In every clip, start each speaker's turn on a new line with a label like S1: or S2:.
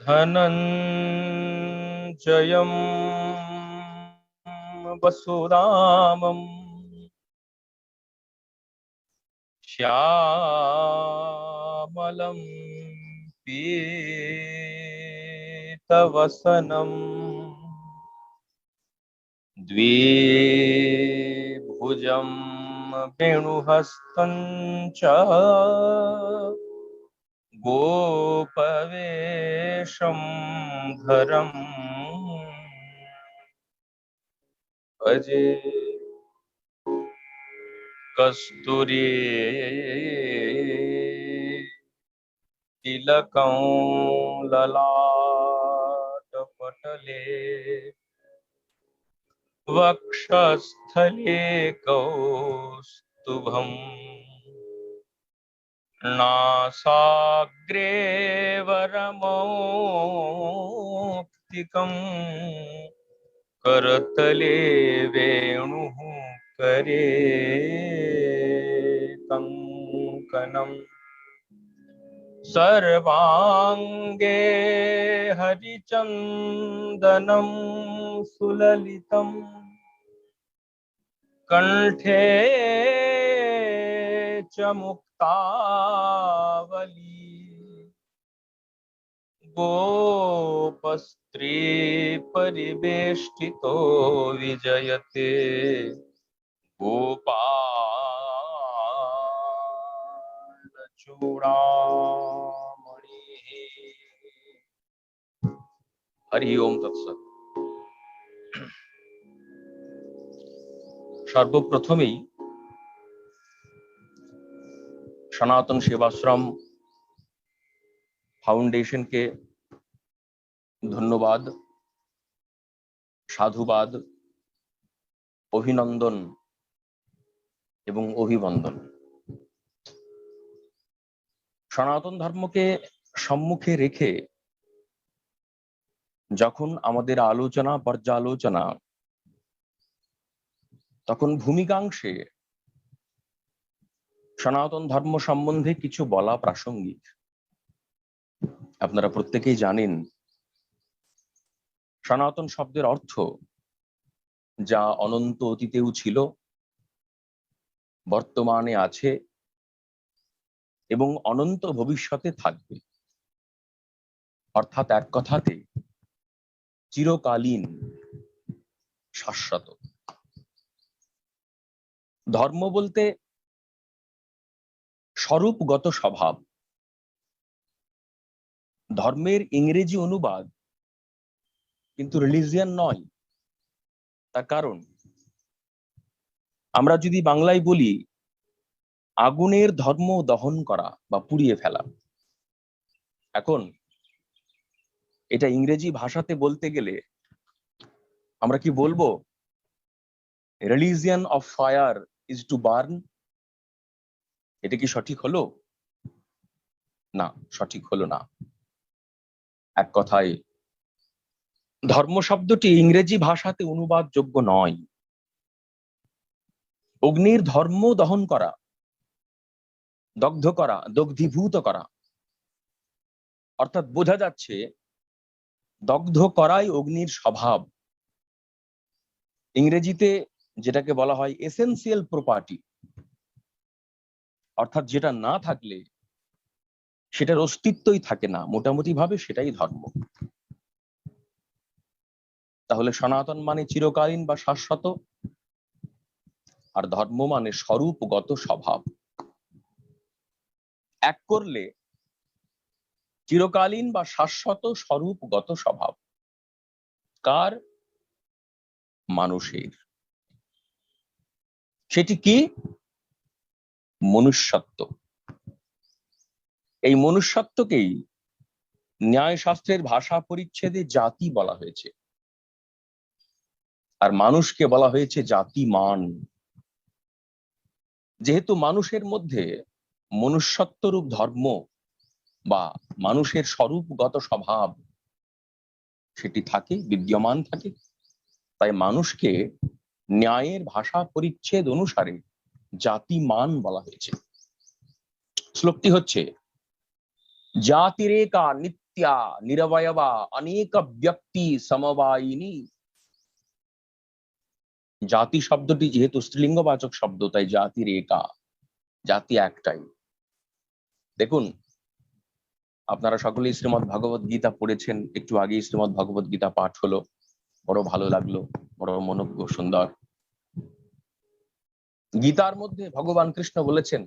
S1: धनञ्जयं वसुरामं श्यामलं पीतवसनं द्विभुजं वेणुहस्तं च गोपवेशं धरं भजे कस्तूरी तिलकं ललाटपटले वक्षस्थले कौस्तुभम् नासाग्रे वरमौक्तिकं करतले वेणुः करे कंकणम् सर्वांगे हरिचंदनं सुललितं कंठे च मुक्तावली गोपस्त्री परिवेष्टितो विजयते गोपाल चूड़ामणि। हरि ओम तत्सत्। সর্বপ্রথমেই সনাতন সেবাশ্রম ফাউন্ডেশনকে ধন্যবাদ, সাধুবাদ, অভিনন্দন এবং অভিবন্দন। সনাতন ধর্মকে সম্মুখে রেখে যখন আমাদের আলোচনা পর্যালোচনা, তখন ভূমিকাংশে সনাতন ধর্ম সম্বন্ধে কিছু বলা প্রাসঙ্গিক। আপনারা প্রত্যেকেই জানেন সনাতন শব্দের অর্থ যা অনন্ত অতীতেও ছিল, বর্তমানে আছে এবং অনন্ত ভবিষ্যতে থাকবে, অর্থাৎ এক কথাতে চিরকালীন, শাশ্বত। ধর্ম বলতে স্বরূপগত স্বভাব। ধর্মের ইংরেজি অনুবাদ কিন্তু রিলিজিয়ান নয়। তার কারণ আমরা যদি বাংলায় বলি আগুনের ধর্ম দহন করা বা পুড়িয়ে ফেলা, এখন এটা ইংরেজি ভাষাতে বলতে গেলে আমরা কি বলবো? Religion of fire is to burn. এটা কি সঠিক হলো? না, সঠিক হলো না। এক কথায় ধর্ম শব্দটি ইংরেজি ভাষাতে অনুবাদযোগ্য নয়। অগ্নির ধর্ম দহন করা, দগ্ধ করা, দগ্ধীভূত করা, অর্থাৎ বোঝা যাচ্ছে দগ্ধ করাই অগ্নির স্বভাব। ইংরেজিতে যেটাকে বলা হয় এসেনশিয়াল প্রপার্টি, অর্থাৎ যেটা না থাকলে সেটার অস্তিত্বই থাকে না, মোটামুটি ভাবে সেটাই ধর্ম। তাহলে সনাতন মানে চিরকালীন বা শাশ্বত, আর ধর্ম মানে স্বরূপগত স্বভাব। এক করলে চিরকালীন বা শাশ্বত স্বরূপগত স্বভাব কার? মানুষের। সেটি কি? মনুষ্যত্ব। এই মনুষ্যত্বকেই ন্যায়শাস্ত্রের ভাষা পরিচ্ছেদে জাতি বলা হয়েছে, আর মানুষকে বলা হয়েছে জাতিমান। যেহেতু মানুষের মধ্যে মনুষ্যত্বরূপ ধর্ম বা মানুষের স্বরূপগত স্বভাব সেটি থাকে, বিদ্যমান থাকে, তাই মানুষকে ন্যায়ের ভাষা পরিচ্ছেদ অনুসারে জাতিমান বলা হয়েছে। শ্লোকটি হচ্ছে জাতিরেকা নিত্য নিত্যা নিরবয়বা অনেক ব্যক্তি সমবায়িনী। জাতি শব্দটি যেহেতু স্ত্রীলিঙ্গবাচক শব্দ, তাই জাতির একা, জাতি একটাই। দেখুন, আপনারা সকলেই শ্রীমদ্ ভগবত গীতা পড়েছেন, একটু আগেই শ্রীমদ্ ভগবত গীতা পাঠ হলো, বড় ভালো লাগলো, বড় মনোজ্ঞ সুন্দর। গীতার মধ্যে ভগবান কৃষ্ণ বলেছেন,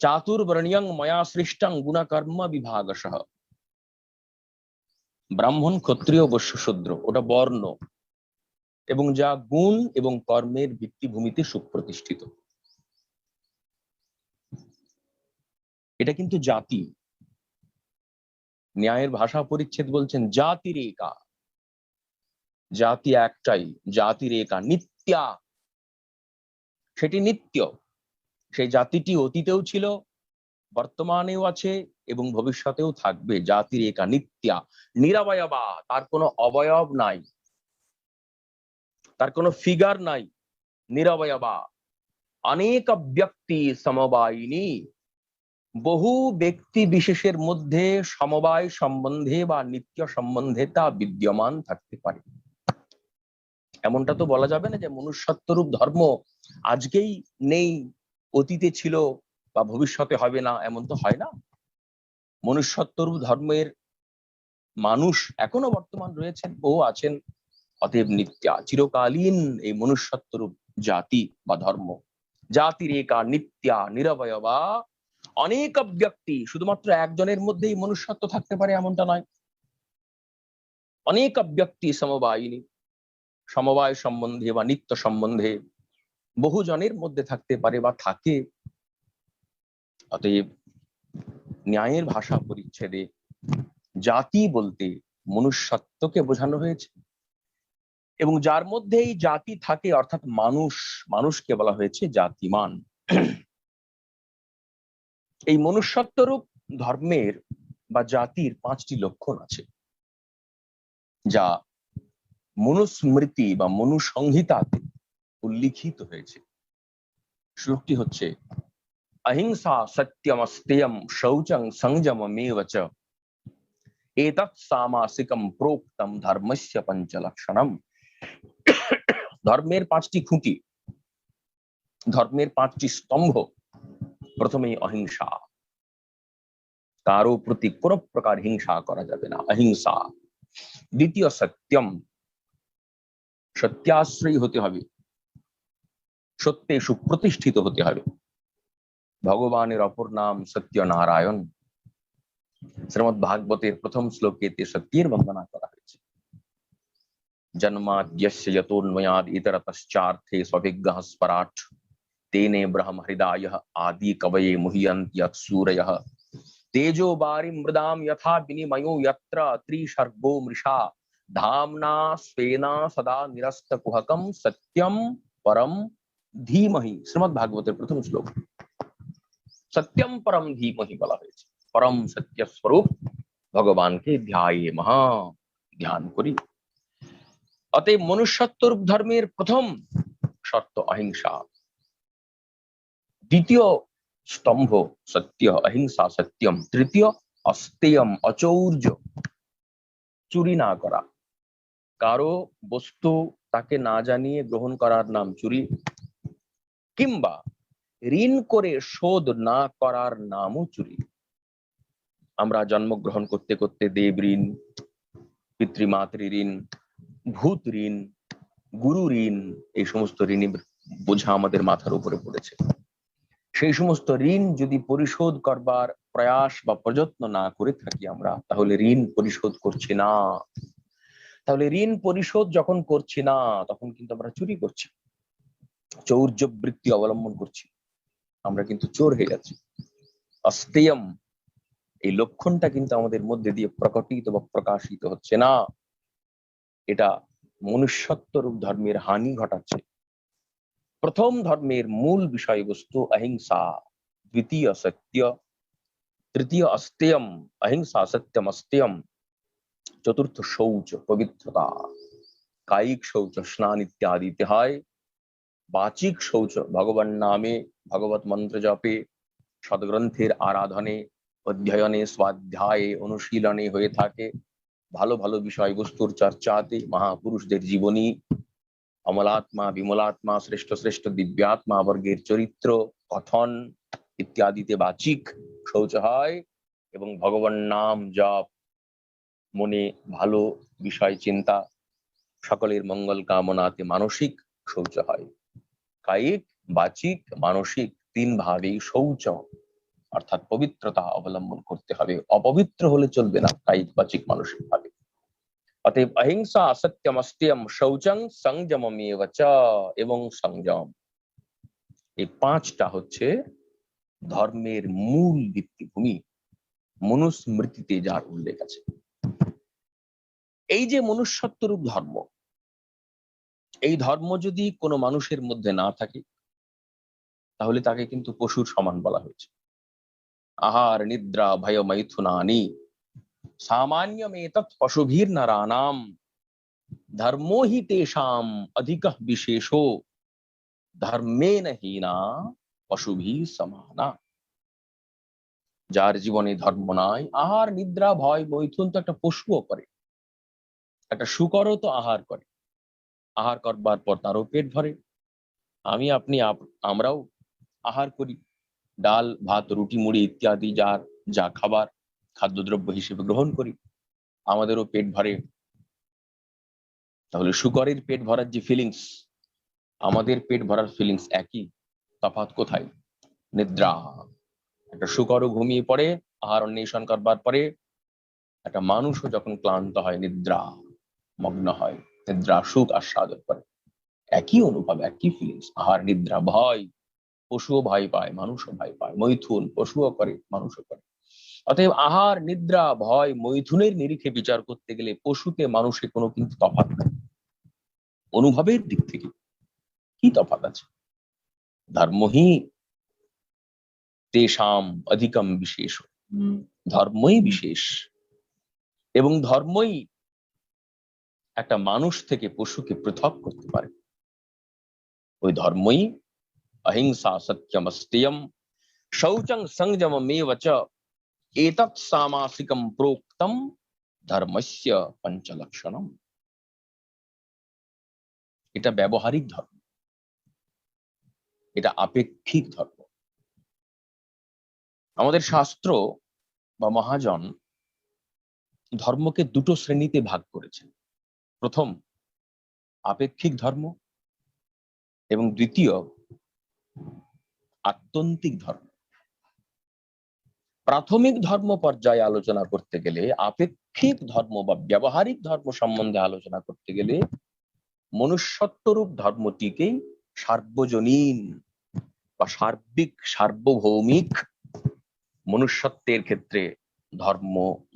S1: চাতুর্বর্ণ্যং ময়া সৃষ্টং গুণকর্ম বিভাগশঃ। ব্রাহ্মণ, ক্ষত্রিয়, বৈশ্য, শূদ্র, ওটা বর্ণ, এবং যা গুণ এবং কর্মের ভিত্তিভূমিতে সুপ্রতিষ্ঠিত। এটা কিন্তু জাতি। ন্যায়ের ভাষা পরিচ্ছেদ বলছেন জাতির একা, জাতি একটাই, জাতির একা নিত্যা, সেটি নিত্য। সেই জাতিটি অতীতেও ছিল, বর্তমানেও আছে এবং ভবিষ্যতেও থাকবে। জাতির একা নিত্যা নিরবয়বা, তার কোনো অবয়ব নাই, তার কোনো ফিগার নাই। নিরবয়বা অনেক ব্যক্তি সমবায়িনী, বহু ব্যক্তি বিশেষের মধ্যে সমবায় সম্বন্ধে বা নিত্য সম্বন্ধে তা বিদ্যমান থাকতে পারে। এমনটা তো বলা যাবে না যে মনুষ্যত্বরূপ ধর্ম আজকেই নেই, অতীতে ছিল বা ভবিষ্যতে হবে না, এমন তো হয় না। মনুষ্যত্বরূপ ধর্মের মানুষ এখনো বর্তমান রয়েছেন, বহু আছেন। অতএব নিত্যা, চিরকালীন এই মনুষ্যত্বরূপ জাতি বা ধর্ম, জাতির একা নিত্যা নিরবয়বা অনেক ব্যক্তি, শুধুমাত্র একজনের মধ্যেই মনুষ্যত্ব থাকতে পারে এমনটা নয়। অনেক ব্যক্তি সমবায়িনী, সমবায় সম্বন্ধে বা নিত্য সম্বন্ধে বহু জনের মধ্যে থাকতে পারে বা থাকে। অতএব ন্যায়ের ভাষা পরিচ্ছেদে জাতি বলতে মনুষ্যত্বকে বোঝানো হয়েছে, এবং যার মধ্যে এই জাতি থাকে অর্থাৎ মানুষ, মানুষকে বলা হয়েছে জাতিমান। এই মনুষ্যত্বরূপ ধর্মের বা জাতির 5টি লক্ষণ আছে, যা মনুস্মৃতি বা মনুসংহিতাতে উল্লিখিত হয়েছে। শ্লোকটি হচ্ছে, অহিংসা সত্যম অস্তেয়ম শৌচং সংযমমেব চ এতৎ সামাসিকম প্রোক্তম ধর্মস্য পঞ্চলক্ষণম। ধর্মের 5টি খুঁটি, ধর্মের 5টি স্তম্ভ। প্রথমেই অহিংসা, কারো প্রতি কোন প্রকার হিংসা করা যাবে না, অহিংসা। দ্বিতীয় সত্যম, সত্যাশ্রয়ী হতে হবে, সত্যে সুপ্রতিষ্ঠিত হতে হবে। ভগবানের অপর নাম সত্যনারায়ণ। শ্রীমদ্ ভাগবতের প্রথম শ্লোকে সত্যের বন্দনা করা হয়েছে। জন্মাদ্যস্য যতোন্ময়াদ ইতরতশ্চার্থে স্বভিজ্ঞঃ স্পরাট তেনে ব্রহ্ম হৃদয়ঃ আদি কবয়ে মুহ্যন্ত্যঃ সূরয়ঃ তেজো বারি মৃদাম যথা বিনিমयो यत्र त्रिसर्गो मृषा धाम्ना स्वेन सदा निरस्तकुहकं सत्यम परम धीमहि। শ্রীমদ্ ভাগবতের প্রথম শ্লোক। সত্যম পরম ধীমহি বলা হয়েছে। পরম সত্য স্বরূপ ভগবানকে ধ্যায়ে মহা, ধ্যান করি। অতএব মনুষ্যত্বরূপ ধর্মের প্রথম শর্ত অহিংসা। দ্বিতীয় স্তম্ভ সত্য, অহিংসা সত্যম। তৃতীয় অস্তেয়ম, অচৌর্য, চুরি না করা। কারো বস্তু তাকে না জানিয়ে গ্রহণ করার নাম চুরি, কিংবা ঋণ করে শোধ না করার নামও চুরি। আমরা জন্মগ্রহণ করতে করতে দেব ঋণ, পিতৃমাতৃ ঋণ, ভূত ঋণ, গুরু ঋণ, এই সমস্ত ঋণের বোঝা আমাদের মাথার উপরে পড়েছে। সেই সমস্ত ঋণ যদি পরিশোধ করবার প্রয়াস বা প্রযত্ন না করে থাকি আমরা, তাহলে ঋণ পরিশোধ করছি না। তাহলে ঋণ পরিশোধ যখন করছি না, তখন কিন্তু আমরা চুরি করছি, চৌর্য বৃত্তি অবলম্বন করছি, আমরা কিন্তু চোর হয়ে যাচ্ছি। অস্তেয়ম, এই লক্ষণটা কিন্তু আমাদের মধ্যে দিয়ে প্রকটিত বা প্রকাশিত হচ্ছে না। এটা মনুষ্যত্বরূপ ধর্মের হানি ঘটাচ্ছে। প্রথম ধর্মের মূল বিষয়বস্তু অহিংসা, দ্বিতীয় সত্য, তৃতীয় অস্তেয়ম, অহিংসা সত্যম অস্তেয়ম, চতুর্থ শৌচ, পবিত্রতা। কায়িক শৌচ স্নান ইত্যাদিতে হয়, বাচিক শৌচ ভগবান নামে, ভগবত মন্ত্র জপে, সদগ্রন্থের আরাধনে, অধ্যয়নে, স্বাধ্যায়ে, অনুশীলনে হয়ে থাকে, ভালো ভালো বিষয়বস্তুর চর্চাতে, মহাপুরুষদের জীবনী, অমলাত্মা, বিমলাত্মা, শ্রেষ্ঠ শ্রেষ্ঠ দিব্যাত্মা বর্গের চরিত্র কথন ইত্যাদিতে বাচিক শৌচ হয়, এবং ভগবান নাম জপ, মনে ভালো বিষয় চিন্তা, সকলের মঙ্গল কামনাতে মানসিক শৌচ হয়। কায়িক, বাচিক, মানসিক তিন ভাবেই শৌচ অর্থাৎ পবিত্রতা অবলম্বন করতে হবে। অপবিত্র হলে চলবে না, কায়িক, বাচিক, মানসিক ভাবে। অতএব অহিংসা, সত্যম, অস্তেয়ম, শৌচং, সংযমমেব চ, এবং সংযম, এই পাঁচটা হচ্ছে ধর্মের মূল ভিত্তিভূমি। মনুস্মৃতিতে যার উল্লেখ আছে। এই যে মনুষ্যত্বরূপ ধর্ম, এই ধর্ম যদি কোনো মানুষের মধ্যে না থাকে, তাহলে তাকে কিন্তু পশুর সমান বলা হয়েছে। আহার, নিদ্রা, ভয়, মৈথুনানি সামান্যমেতৎ পশুভির নরানাম ধর্মো হি তেষাম অধিকঃ বিশেষো ধর্মেন হীনা পশুভি সমানা। যার জীবনে ধর্ম নাই, আহার, নিদ্রা, ভয়, মৈথুন তো একটা পশুও করে, একটা শুকরও তো আহার করে। আহার করবার পর তারও পেট ভরে। আমি, আপনি, আমরাও আহার করি, ডাল, ভাত, রুটি, মুড়ি ইত্যাদি যার যা খাবার খাদ্যদ্রব্য হিসেবে গ্রহণ করি, আমাদেরও পেট ভরে। তাহলে শুকরের পেট ভরার যে ফিলিংস, আমাদের পেট ভরার ফিলিংস একই, তফাৎ কোথায়? নিদ্রা। একটা শুকরও ঘুমিয়ে পড়ে আহার অন্বেষণ করবার পরে, একটা মানুষও যখন ক্লান্ত হয় নিদ্রা মগ্ন হয়, নিদ্রা সুখ আস্বাদন করে, একই অনুভব, একই ফিলিংস। আহার, নিদ্রা, ভয়, পশুও ভয় পায়, মানুষও ভয় পায়। মৈথুন পশুও করে, মানুষও করে। অতএব আহার, নিদ্রা, ভয়, মৈথুনের নিরিখে বিচার করতে গেলে পশুতে মানুষে কোনো কিন্তু তফাৎ নাই। অনুভবের দিক থেকে কি তফাৎ আছে? ধর্মহি তেষাম অধিকম বিশেষ, ধর্মই বিশেষ, এবং ধর্মই একটা মানুষ থেকে পশুকে পৃথক করতে পারে। ওই ধর্মই অহিংসা, সত্যম, অস্তেয়ম, শৌচং, সংযমমেব চ এতৎ সামাসিকম প্रोक्तम ধর্মস্য পঞ্চলক্ষণম। এটা ব্যবহারিক ধর্ম, এটা আপেক্ষিক ধর্ম। আমাদের শাস্ত্র বা মহাজন ধর্মকে দুটো শ্রেণীতে ভাগ করেছেন। প্রথম আপেক্ষিক ধর্ম, এবং দ্বিতীয় আত্যন্তিক ধর্ম। প্রাথমিক ধর্ম পর্যায়ে আলোচনা করতে গেলে, আপেক্ষিক ধর্ম বা ব্যবহারিক ধর্ম সম্বন্ধে আলোচনা করতে গেলে, মনুষ্যত্বরূপ ধর্মটিকেই সার্বজনীন বা সার্বিক, সার্বভৌমিক মনুষ্যত্বের ক্ষেত্রে ধর্ম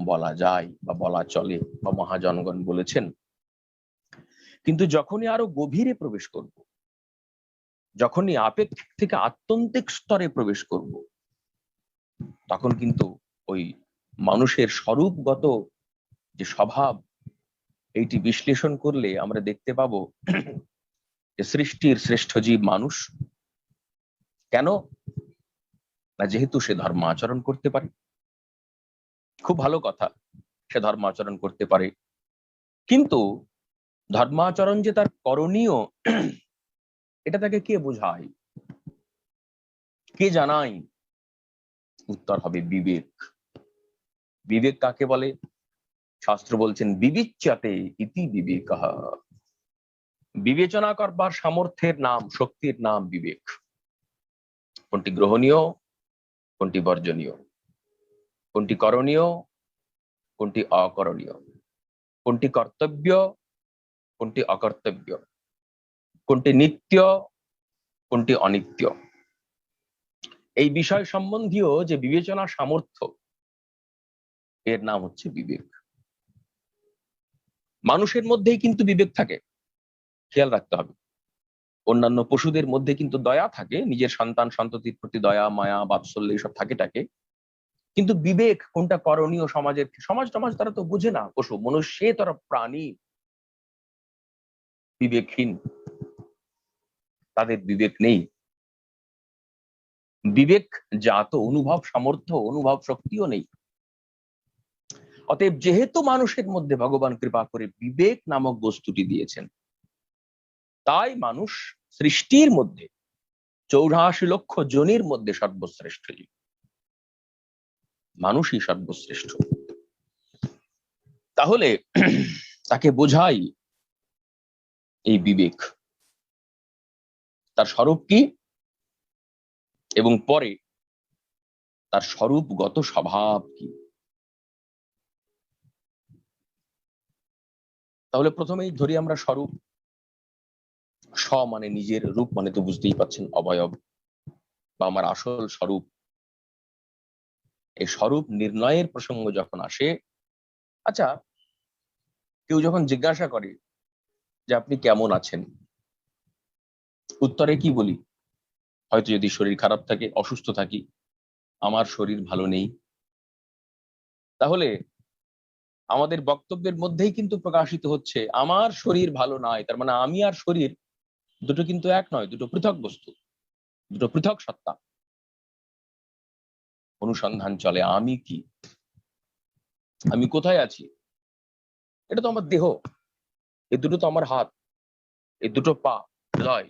S1: বলা যায় বা বলা চলে, বা মহাজনগণ বলেছেন। কিন্তু যখনই আরো গভীরে প্রবেশ করব, যখনই আপেক্ষিক থেকে আত্যন্তিক স্তরে প্রবেশ করব, তখন কিন্তু ওই মানুষের স্বরূপগত যে স্বভাব, এইটি বিশ্লেষণ করলে আমরা দেখতে পাবো যে সৃষ্টির শ্রেষ্ঠ জীব মানুষ। কেন না, যেহেতু সে ধর্ম আচরণ করতে পারে। খুব ভালো কথা, সে ধর্ম আচরণ করতে পারে, কিন্তু ধর্মাচরণ যে তার করণীয়, এটা তাকে কে বোঝায়, কে জানায়? উত্তর হবে বিবেক। বিবেক কাকে বলে? শাস্ত্র বলছেন বিবিচ্যতে ইতি বিবেকঃ। বিবেচনা করবার সামর্থ্যের নাম, শক্তির নাম বিবেক। কোনটি গ্রহণীয়, কোনটি বর্জনীয়, কোনটি করণীয়, কোনটি অকরণীয়, কোনটি কর্তব্য, কোনটি অকর্তব্য, কোনটি নিত্য, কোনটি অনিত্য, এই বিষয় সম্বন্ধীয় যে বিবেচনা সামর্থ্য, এর নাম হচ্ছে বিবেক। মানুষের মধ্যেই কিন্তু বিবেক থাকে, খেয়াল রাখতে হবে। অন্যান্য পশুদের মধ্যে কিন্তু দয়া থাকে, নিজের সন্তান সন্ততির প্রতি দয়া, মায়া, বাৎসল্য এইসব থাকে টাকে, কিন্তু বিবেক কোনটা করণীয়, সমাজের সমাজ টমাজ তারা তো বুঝে না। পশু, মনুষ্যে তারা প্রাণী বিবেকহীন, তাদের বিবেক নেই। বিবেক জাত অনুভব সামর্থ্য, অনুভব শক্তিও নেই। অতএব যেহেতু মানুষের মধ্যে ভগবান কৃপা করে বিবেক নামক বস্তুটি দিয়েছেন, তাই মানুষ সৃষ্টির মধ্যে 84 লক্ষ জনের মধ্যে সর্বশ্রেষ্ঠ জীব। মানুষই সর্বশ্রেষ্ঠ। তাহলে তাকে বোঝাই এই বিবেক, তার স্বরূপ কি, এবং পরে তার স্বরূপগত স্বভাব কি। তাহলে প্রথমেই ধরি আমরা স্বরূপ। স্ব মানে নিজের, রূপ মানে তো বুঝতেই পাচ্ছেন অবয়ব বা আমার আসল স্বরূপ। এই স্বরূপ নির্ণয়ের প্রসঙ্গ যখন আসে, আচ্ছা, কেউ যখন জিজ্ঞাসা করে যে আপনি কেমন আছেন, উত্তরে কি বলি? হয়তো যদি শরীর খারাপ থাকে, অসুস্থ থাকি, আমার শরীর ভালো নেই, তাহলে আমাদের বক্তব্যের মধ্যেই কিন্তু প্রকাশিত হচ্ছে আমার শরীর ভালো নয়। তার মানে আমি আর শরীর দুটো কিন্তু এক নয়, দুটো পৃথক বস্তু, দুটো পৃথক সত্তা। অনুসন্ধান চলে আমি কি, আমি কোথায় আছি। এটা তো আমার দেহ, এই দুটো তো আমার হাত, এই দুটো পা, হৃদয়,